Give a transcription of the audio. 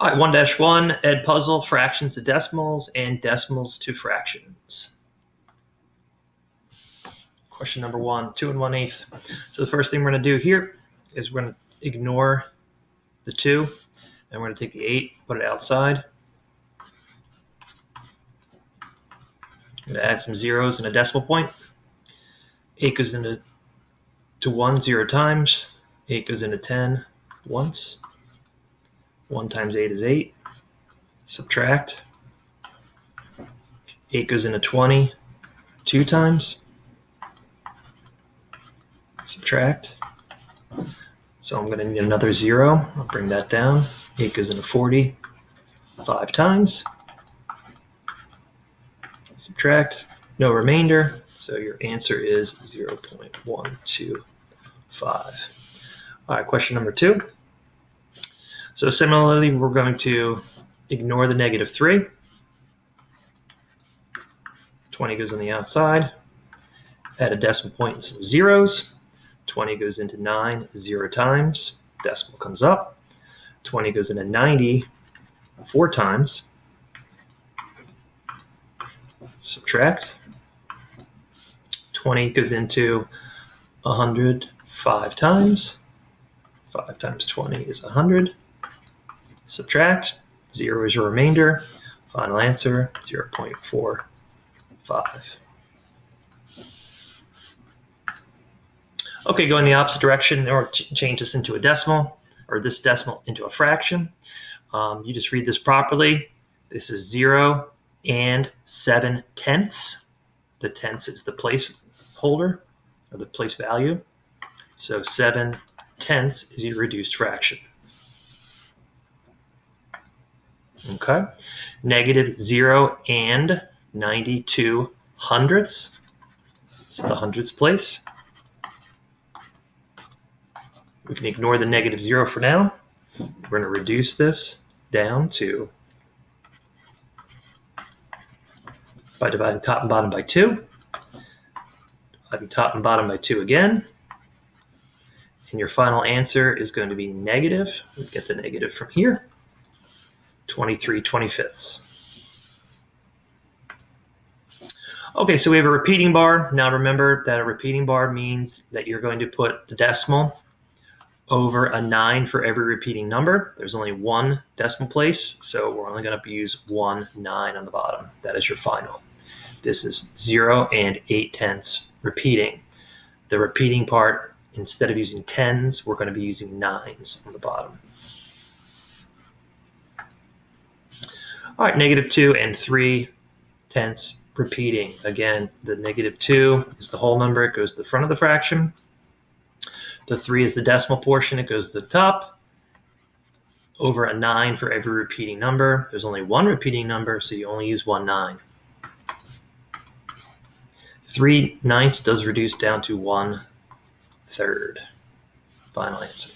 All right, 1-1, Ed puzzle, fractions to decimals and decimals to fractions. Question number 1, 2 1/8. So the first thing we're going to do here is we're going to ignore the 2, and we're going to take the 8, put it outside. I'm going to add some zeros and a decimal point. 8 goes into 1 0 times. 8 goes into 10 once. 1 times 8 is 8. Subtract. 8 goes into 20 2 times. Subtract. So I'm going to need another 0. I'll bring that down. 8 goes into 40 5 times. Subtract. No remainder. So your answer is 0.125. All right, question number 2. So similarly, we're going to ignore the negative 3. 20 goes on the outside. Add a decimal point and some zeros. 20 goes into 9 0 times. Decimal comes up. 20 goes into 90 4 times. Subtract. 20 goes into 100 5 times. 5 times 20 is 100. Subtract. 0 is your remainder. Final answer, 0.45. Okay, go in the opposite direction or change this into a decimal, or this decimal into a fraction. You just read this properly. This is 0 and 7/10. The tenths is the placeholder, or the place value. So 7/10 is your reduced fraction. Okay. Negative 0 and 92 hundredths. It's the hundredths place. We can ignore the negative 0 for now. We're going to reduce this down to, by dividing top and bottom by 2. Dividing top and bottom by 2 again. And your final answer is going to be negative. We get the negative from here. 23/25. Okay, so we have a repeating bar. Now remember that a repeating bar means that you're going to put the decimal over a 9 for every repeating number. There's only one decimal place, so we're only going to use 1 9 on the bottom. That is your final. This is 0 and 8/10 repeating. The repeating part, instead of using 10s, we're going to be using 9s on the bottom. All right, negative 2 and 3/10 repeating. Again, the negative 2 is the whole number. It goes to the front of the fraction. The 3 is the decimal portion. It goes to the top. Over a 9 for every repeating number. There's only one repeating number, so you only use 1 9. 3/9 does reduce down to 1/3. Final answer.